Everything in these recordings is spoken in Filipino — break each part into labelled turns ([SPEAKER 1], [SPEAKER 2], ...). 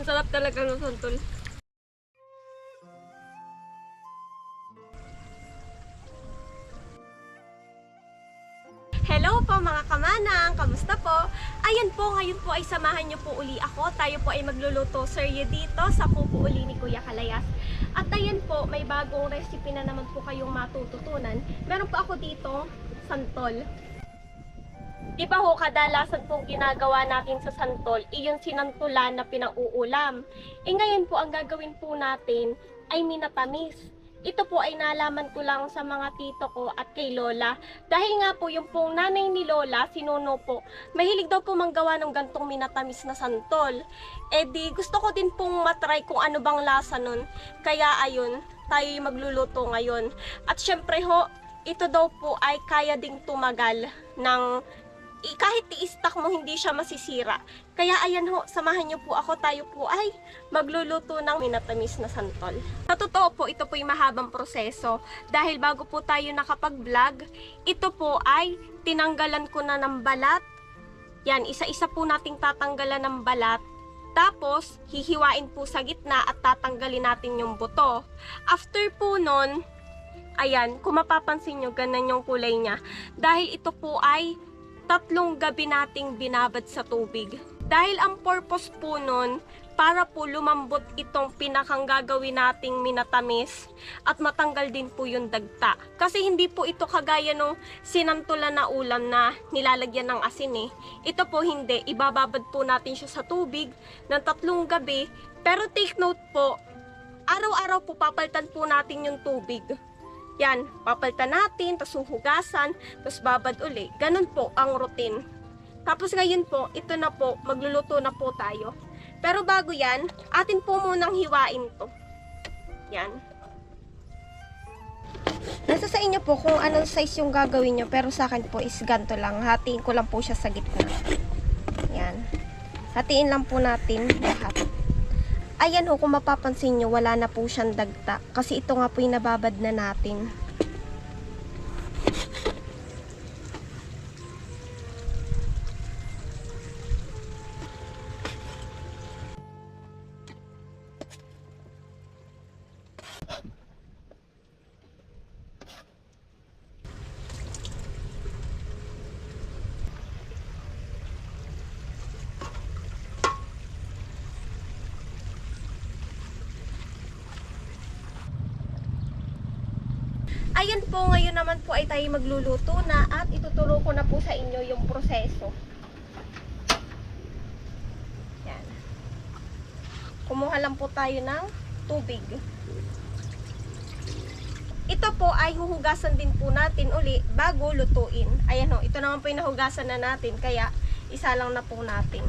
[SPEAKER 1] Ang sarap talaga ng santol. Hello po mga kamanang! Kamusta po? Ayan po, ngayon po ay samahan niyo po uli ako. Tayo po ay magluluto serye dito sa kuko uli ni Kuya Kalayas. At ayan po, may bagong recipe na naman po kayong matututunan. Meron po ako dito, santol. Di ba ho, kadalasan pong ginagawa natin sa santol, iyon sinantulan na pinauulam. Ngayon po, ang gagawin po natin ay minatamis. Ito po ay nalaman ko lang sa mga tito ko at kay Lola. Dahil nga po yung pong nanay ni Lola, si Nono po, mahilig daw po manggawa ng gantong minatamis na santol. Di gusto ko din pong matry kung ano bang lasa nun. Kaya ayun, tayo magluluto ngayon. At syempre ho, ito daw po ay kaya ding tumagal ng kahit i-stack mo hindi siya masisira. Kaya ayan ho, samahan niyo po ako, tayo po ay magluluto ng minatamis na santol. Sa totoo po, ito po ay mahabang proseso. Dahil bago po tayo nakapag-vlog, ito po ay tinanggalan ko na ng balat. Yan, isa-isa po nating tatanggalan ng balat. Tapos, hihiwain po sa gitna at tatanggalin natin yung buto. After po nun, ayan, kung mapapansin nyo, ganun yung kulay niya. Dahil ito po ay 3 gabi nating binabad sa tubig. Dahil ang purpose po nun, para po lumambot itong pinakang gagawin nating minatamis at matanggal din po yung dagta. Kasi hindi po ito kagaya nung sinantulan na ulam na nilalagyan ng asin eh. Ito po hindi, ibababad po natin siya sa tubig ng 3 gabi. Pero take note po, araw-araw po papalitan po natin yung tubig. Yan, papalitan natin, tapos huhugasan, tapos babad uli. Ganun po ang routine. Tapos ngayon po, ito na po, magluluto na po tayo. Pero bago yan, atin po munang hiwain to. Yan. Nasa sa inyo po kung anong size yung gagawin nyo, pero sa akin po is ganito lang. Hatiin ko lang po siya sa gitna. Yan. Hatiin lang po natin lahat. Ayan ho, kung mapapansin nyo, wala na po siyang dagta. Kasi ito nga po yung nababad na natin. Ayan po, ngayon naman po ay tayo magluluto na at ituturo ko na po sa inyo yung proseso. Yan. Kumuha lang po tayo ng tubig. Ito po ay huhugasan din po natin uli bago lutuin. Ayan ho, ito naman po yung nahugasan na natin, kaya isa lang na po natin.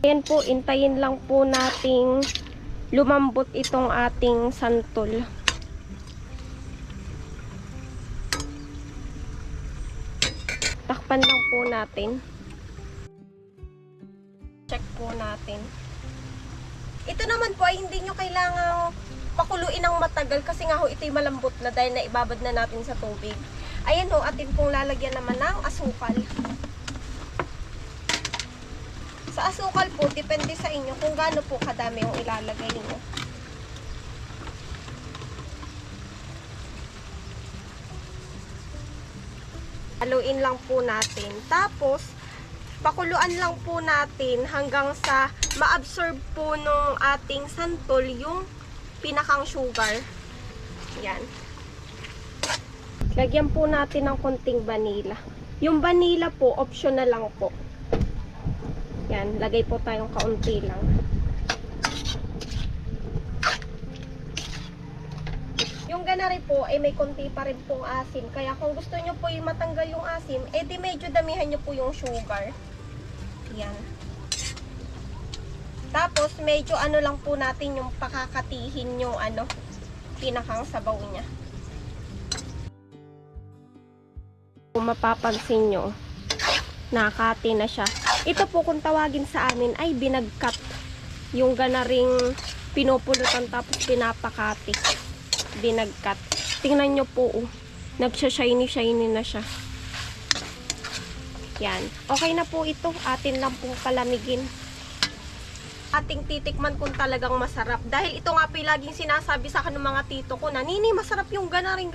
[SPEAKER 1] Ayan po, intayin lang po nating lumambot itong ating santol. Takpan lang po natin. Check po natin. Ito naman po ay hindi nyo kailangang pakuluin ng matagal kasi nga ho ito'y malambot na dahil naibabad na natin sa tubig. Ayan ho, atin pong lalagyan naman ng asukal. Sa asukal po, depende sa inyo kung gaano po kadami yung ilalagay niyo. Haluin lang po natin. Tapos, pakuluan lang po natin hanggang sa ma-absorb po nung ating santol yung pinakang sugar. Yan. Lagyan po natin ng konting vanilla. Yung vanilla po, optional lang po. Yan, lagay po tayong kaunti lang. Yung ganari po ay may konti pa rin pong asim. Kaya kung gusto nyo po yung matanggal yung asim, di medyo damihan nyo po yung sugar. Yan. Tapos medyo ano lang po natin yung pakakatihin yung pinakang sabaw niya. Kung mapapansin nyo, nakati na siya. Ito po kung tawagin sa amin ay binagkat. Yung ganaring pinupulutan tapos pinapakati. Binagkat. Tingnan nyo po, nagsha-shiny-shiny na siya. Yan. Okay na po ito. Atin lang pong palamigin. Ating titikman kung talagang masarap. Dahil ito nga po yung laging sinasabi sa akin ng mga tito ko na, Nini, masarap yung ganaring.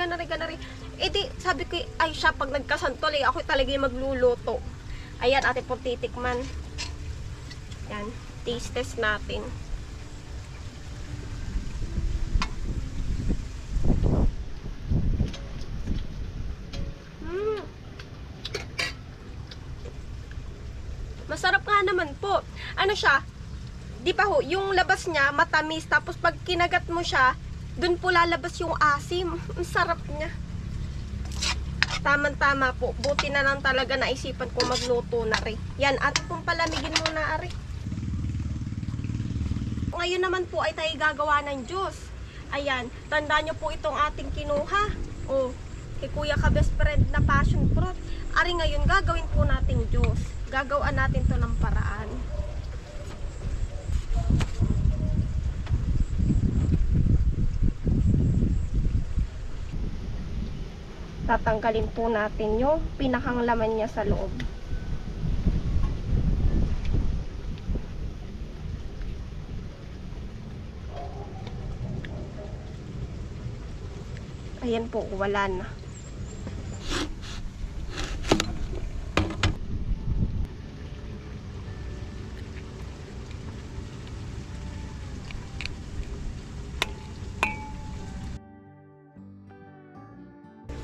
[SPEAKER 1] Eh di, sabi ko, ay siya, pag nagkasantol, ako talaga yung magluluto. Ayan, atin pong titikman. Yan. Taste test natin. Masarap nga naman po. Ano siya? Di pa ho, yung labas niya matamis, tapos pag kinagat mo siya, dun po lalabas yung asim. Ang sarap niya. Tama-tama po. Buti na lang talaga naisipan ko magluto na rin. Yan, at kung palamigin muna ari. Ngayon naman po ay tayo gagawa ng juice. Ayan, tandaan nyo po itong ating kinuha. Oh, kay Kuya ka best friend na passion fruit. Ari ngayon gagawin po nating juice. Gagawin natin to ng paraan. Tatanggalin po natin yung pinakang laman niya sa loob. Ayan po, wala na.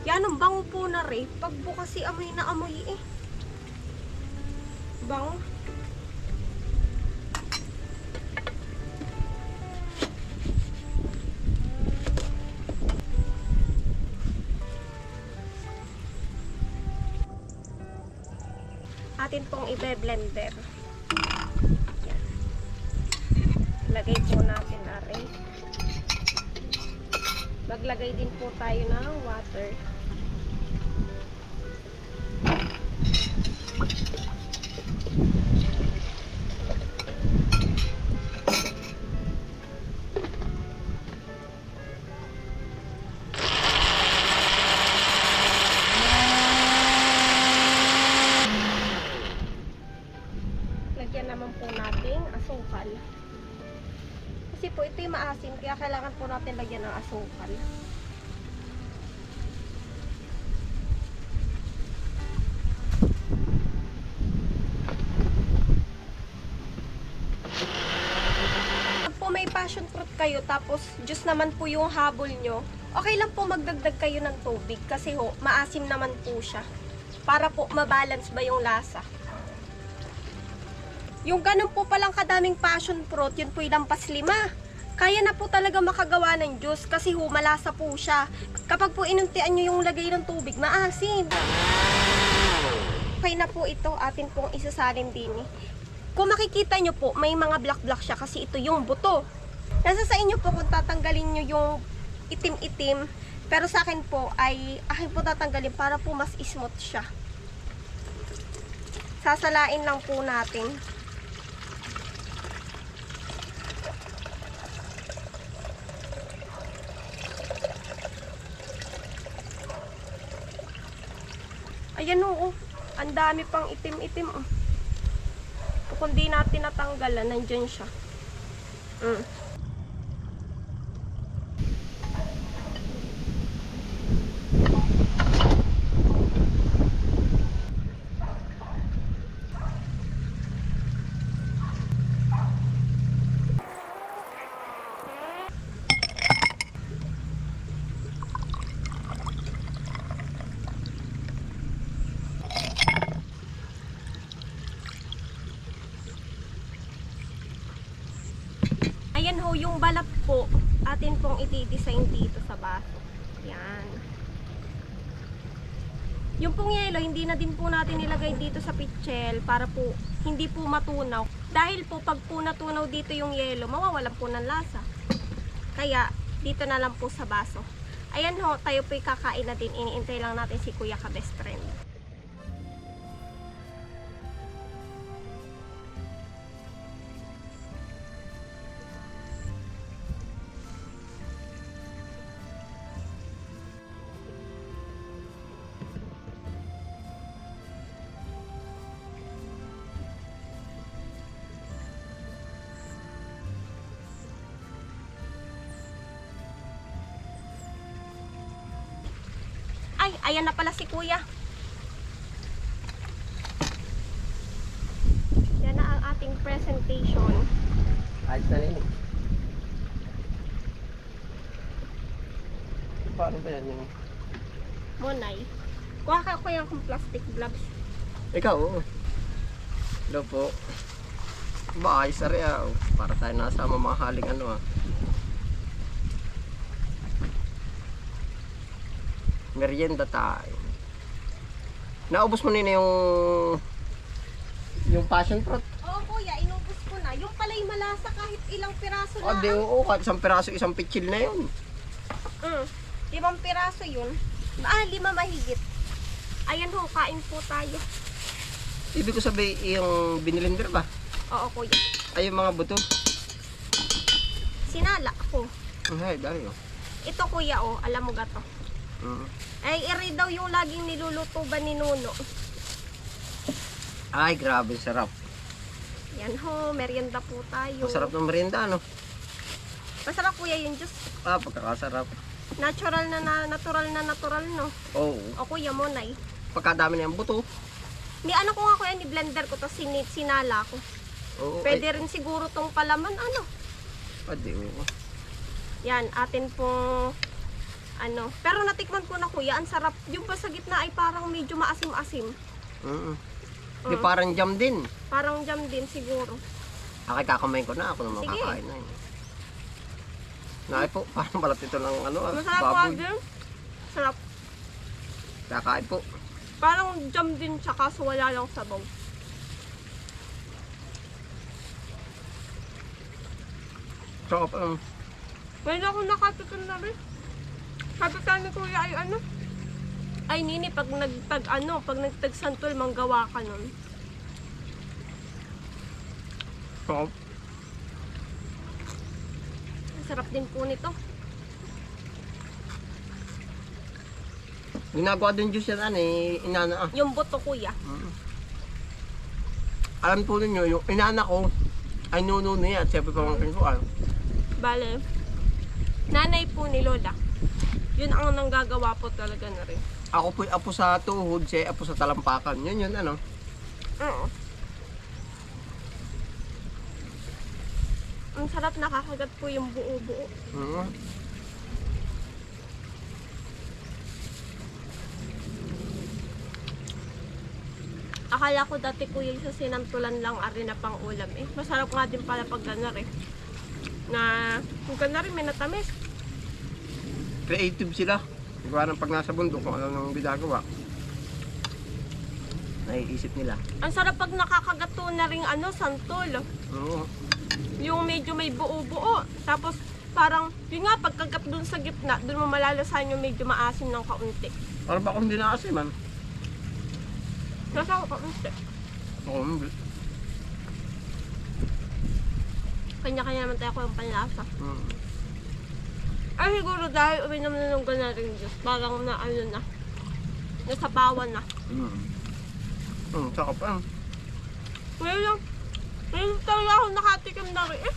[SPEAKER 1] Yan, ang bango po na rin. Pag bukas si amoy na amoy eh. Bango. Atin pong ibe-blender. Yan. Lagay po natin na rin. Maglagay din po tayo ng water. Lagyan naman po natin asukal. Kasi po ito yung maasim, kaya kailangan po natin lagyan ng asukal. Pag po may passion fruit kayo, tapos juice naman po yung habol nyo, okay lang po magdagdag kayo ng tubig kasi ho, maasim naman po siya. Para po mabalance ba yung lasa. Yung ganun po palang kadaming passion fruit, yun po yung lampas 5. Kaya na po talaga makagawa ng juice kasi ho, malasa po siya. Kapag po inuntian nyo yung lagay ng tubig, maasim. Okay na po ito, atin pong isasalin din eh. Kung makikita nyo po, may mga black siya kasi ito yung buto. Nasa sa inyo po kung tatanggalin nyo yung itim-itim. Pero sa akin po ay, akin po tatanggalin para po mas smooth siya. Sasalain lang po natin. Ayan oo, ang dami pang itim-itim. Kung di natin natanggalan, nandyan siya. Ayan ho, yung balat po, atin pong i-design dito sa baso. Yan. Yung pong yelo, hindi na din po natin nilagay dito sa pitchel para po hindi po matunaw. Dahil po pag po natunaw dito yung yelo, mawawalan po ng lasa. Kaya, dito na lang po sa baso. Ayan ho, tayo po kakain na din. Iniintay lang natin si Kuya ka best friend. ayan na pala si kuya. Yan na ang ating presentation.
[SPEAKER 2] Ayos na rin eh. Paano ba yan yung...
[SPEAKER 1] Monay. Kuha ka kuya kung plastic gloves.
[SPEAKER 2] Ikaw, oo. Hello po. Ba, ayos na rin ah. Para tayo nasa mamahaling ano ah. Merienda tayo. Naubos mo na yung passion fruit.
[SPEAKER 1] Oo kuya, inubos ko na. Yung pala'y malasa kahit ilang piraso
[SPEAKER 2] Oh,
[SPEAKER 1] lang.
[SPEAKER 2] di oo. Kahit isang piraso, isang pitchil na yun.
[SPEAKER 1] 5 piraso yun. 5 mahigit. Ayan ho, kain po tayo.
[SPEAKER 2] Ibig ko sabihin, yung binilinder ba?
[SPEAKER 1] Oo kuya.
[SPEAKER 2] Ay, yung mga buto.
[SPEAKER 1] Sinala ko.
[SPEAKER 2] Ay, dahil oh.
[SPEAKER 1] Ito kuya oh, alam mo ga to. Ay, iri daw yung laging niluluto ba ni Nuno.
[SPEAKER 2] Ay, grabe, sarap.
[SPEAKER 1] Yan ho, merienda po tayo.
[SPEAKER 2] Masarap ng merienda, ano?
[SPEAKER 1] Masarap kuya yung juice.
[SPEAKER 2] Ah, pagkakasarap.
[SPEAKER 1] Natural na natural, no?
[SPEAKER 2] Oo.
[SPEAKER 1] O kuya mo, nay.
[SPEAKER 2] Pagkadami na yung buto.
[SPEAKER 1] Ni ano ko nga kuya, ni blender ko to, sinala ko.
[SPEAKER 2] Oo.
[SPEAKER 1] Pwede rin siguro tong palaman, ano?
[SPEAKER 2] Pwede, oo.
[SPEAKER 1] Yan, atin pong ano. Pero natikman ko na kuya, ang sarap. Yung pa sa gitna ay parang medyo maasim-asim.
[SPEAKER 2] Di parang jam din.
[SPEAKER 1] Parang jam din siguro.
[SPEAKER 2] Akay kakamain ko na. Ako naman
[SPEAKER 1] Sige.
[SPEAKER 2] kakain na eh. Nakay po, parang balat ito ng ano,
[SPEAKER 1] Masarap po
[SPEAKER 2] baboy.
[SPEAKER 1] din. Sarap.
[SPEAKER 2] Kakain po.
[SPEAKER 1] Parang jam din siya kaso wala lang sabaw.
[SPEAKER 2] Sarap.
[SPEAKER 1] Ngayon ako nakatikim na rin. Sabi ka ni kuya ay ano? Ay nini, pag nagtag santol, manggawa ka nun.
[SPEAKER 2] Sarap.
[SPEAKER 1] Sarap din po nito.
[SPEAKER 2] Ginagawa din juice yan, inana ah.
[SPEAKER 1] Yung buto kuya.
[SPEAKER 2] Alam po ninyo, yung inana ko, ay nuno niya. At siyempre pamangkin ko,
[SPEAKER 1] Bale, nanay po ni Lola. Yun ang nanggagawa po talaga na rin.
[SPEAKER 2] Ako po apo sa tuhod, siya apo sa talampakan. Yun, ano.
[SPEAKER 1] Oo. Ang sarap, nakakagat po yung buo-buo. Akala ko dati kuya sa sinamtulan lang ari na pang ulam eh. Masarap nga din pala pag ganar eh. Na kung ganar may natamis.
[SPEAKER 2] Creative sila. Gawa ng pag nasa bundok kung ano nang ginagawa. Naiisip nila.
[SPEAKER 1] Ang sarap pag nakakagato na ring santol.
[SPEAKER 2] Oo.
[SPEAKER 1] Yung medyo may buo-buo. Tapos parang, yun nga, pagkagap dun sa gitna, dun mo malalasahan yung medyo maasim ng kaunti.
[SPEAKER 2] Para ba kung hindi na kasi man?
[SPEAKER 1] Nasa kaunti.
[SPEAKER 2] Oo, hindi.
[SPEAKER 1] Kanya-kanya naman tayo ko yung panlasa. Ay siguro dahil uminom na ng ganaring juice, parang na nasabawan na.
[SPEAKER 2] Sakap ah.
[SPEAKER 1] Ngayon talaga ako nakatikim na rin eh.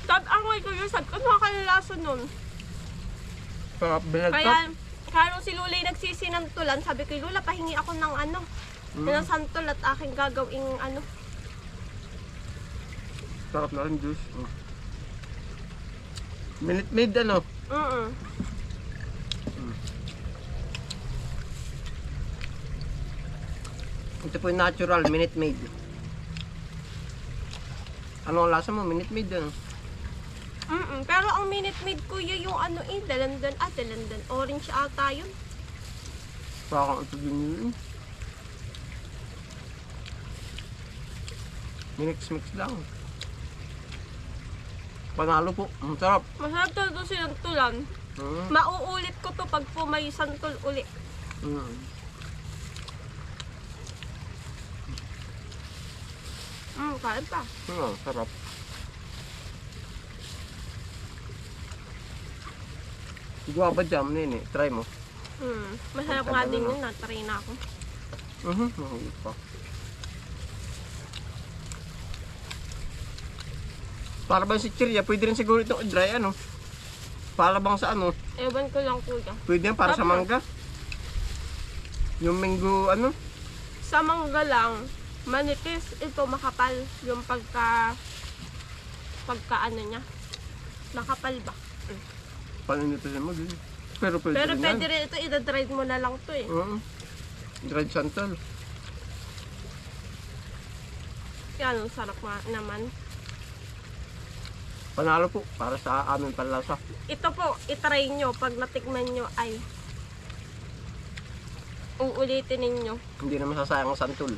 [SPEAKER 1] Sabi ang may kuya, sabi ko nakakalasa nun.
[SPEAKER 2] Sarap binagkat.
[SPEAKER 1] Kaya nung si Lulay nagsisinantulan, sabi ko, Lula, pahingi ako ng ng santol at aking gagawing
[SPEAKER 2] Sarap na rin juice. Minute Maid ano? Ito po yung natural Minute Maid. Ano ang lasa mo? Minute Maid ano?
[SPEAKER 1] Pero ang Minute Maid kuya yung dalandan. Orange ata yun.
[SPEAKER 2] Parang ito din yun. Minix-mix lang. Panalo po. Ang sarap.
[SPEAKER 1] Masarap talaga sinantulan. Mauulit ko to pag po may santol uli. Kain pa.
[SPEAKER 2] Sarap. Guava jam nini. Try mo.
[SPEAKER 1] Masarap nga din yun. Natry na ako.
[SPEAKER 2] Mahulog pa. Para bang si Chiria, pwede rin siguro itong i-dry ano. Para bang sa ano.
[SPEAKER 1] Ewan ko lang kuya.
[SPEAKER 2] Pwede yan para sa mangga. Yung mango, ano?
[SPEAKER 1] Sa mangga lang, manipis, ito makapal. Yung pagka ano niya. Makapal ba?
[SPEAKER 2] Paano nito siya mag Pero pwede
[SPEAKER 1] Pero
[SPEAKER 2] rin
[SPEAKER 1] pwede
[SPEAKER 2] yan.
[SPEAKER 1] rin ito, ida-dried mo na lang to eh.
[SPEAKER 2] Oo. Dried santol.
[SPEAKER 1] Yan, ang sarap naman.
[SPEAKER 2] Panalo po para sa amin panlasa.
[SPEAKER 1] Ito po, itry nyo. Pag natikman nyo ay uulitin ninyo.
[SPEAKER 2] Hindi na masasayang ang santol.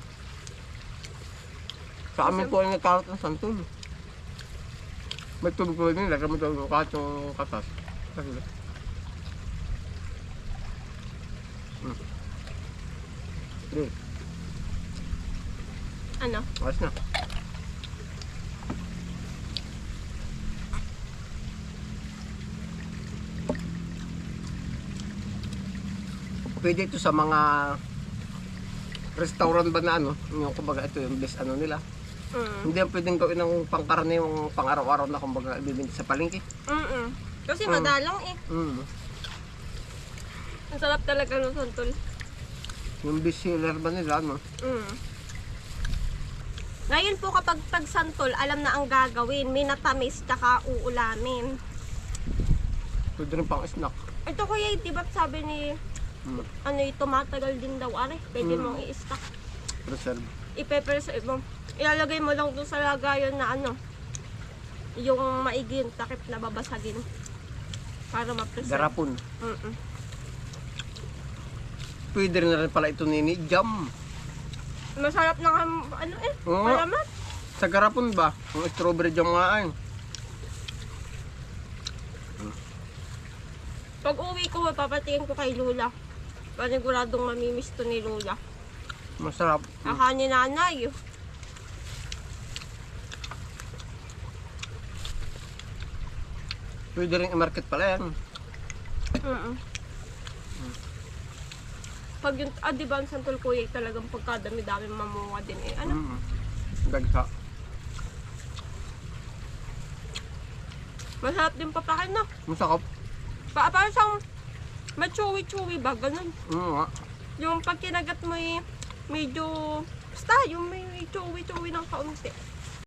[SPEAKER 2] Sa amin po ay nagkaroon ng santol. May tubig po din, lagyan mo tubig kahit yung katas. Sige.
[SPEAKER 1] Ano?
[SPEAKER 2] Ayos na. Pwede ito sa mga restaurant ba na ano, yung kumbaga ito yung best ano nila. Hindi yan pwedeng gawin ng pangkarne yung pang-araw-araw na kumbaga ibibinti sa palengke.
[SPEAKER 1] Kasi madalang eh. Ang sarap talaga ng santol.
[SPEAKER 2] Yung best seller ba nila ano?
[SPEAKER 1] Ngayon po kapag tag-santol, alam na ang gagawin. Minatamis, tsaka uulamin.
[SPEAKER 2] Pwede rin pang snack.
[SPEAKER 1] Ito kuya, di ba sabi ni ano ito, matagal din daw are. Pwede mong i-stock.
[SPEAKER 2] Preserve.
[SPEAKER 1] I-preserve mo. Ilalagay mo lang doon sa lagayan na ano, yung maigin, takip na babasagin. Para ma-preserve.
[SPEAKER 2] Garapon. Pwede rin pala ito nini jam.
[SPEAKER 1] Masarap na ano eh,
[SPEAKER 2] Oo.
[SPEAKER 1] malaman.
[SPEAKER 2] Sa garapon ba? Yung strawberry jam nga ay.
[SPEAKER 1] Pag uwi ko, papatingin ko kay Lola. Paniguradong mamimiss to ni Lola.
[SPEAKER 2] Masarap.
[SPEAKER 1] Aka ni nanay.
[SPEAKER 2] Pwede rin i-market pala yan.
[SPEAKER 1] Pag yung, di ba ang santol kuya talagang pagkadami-dami mamunga din eh. Ano?
[SPEAKER 2] Dagsa.
[SPEAKER 1] Masarap din papakin na.
[SPEAKER 2] Masakap.
[SPEAKER 1] Parang siyang may chewy-chewy ba? Ganun.
[SPEAKER 2] Nga.
[SPEAKER 1] Yung pag kinagat mo eh, medyo, basta yung may chewy-chewy ng kaunti.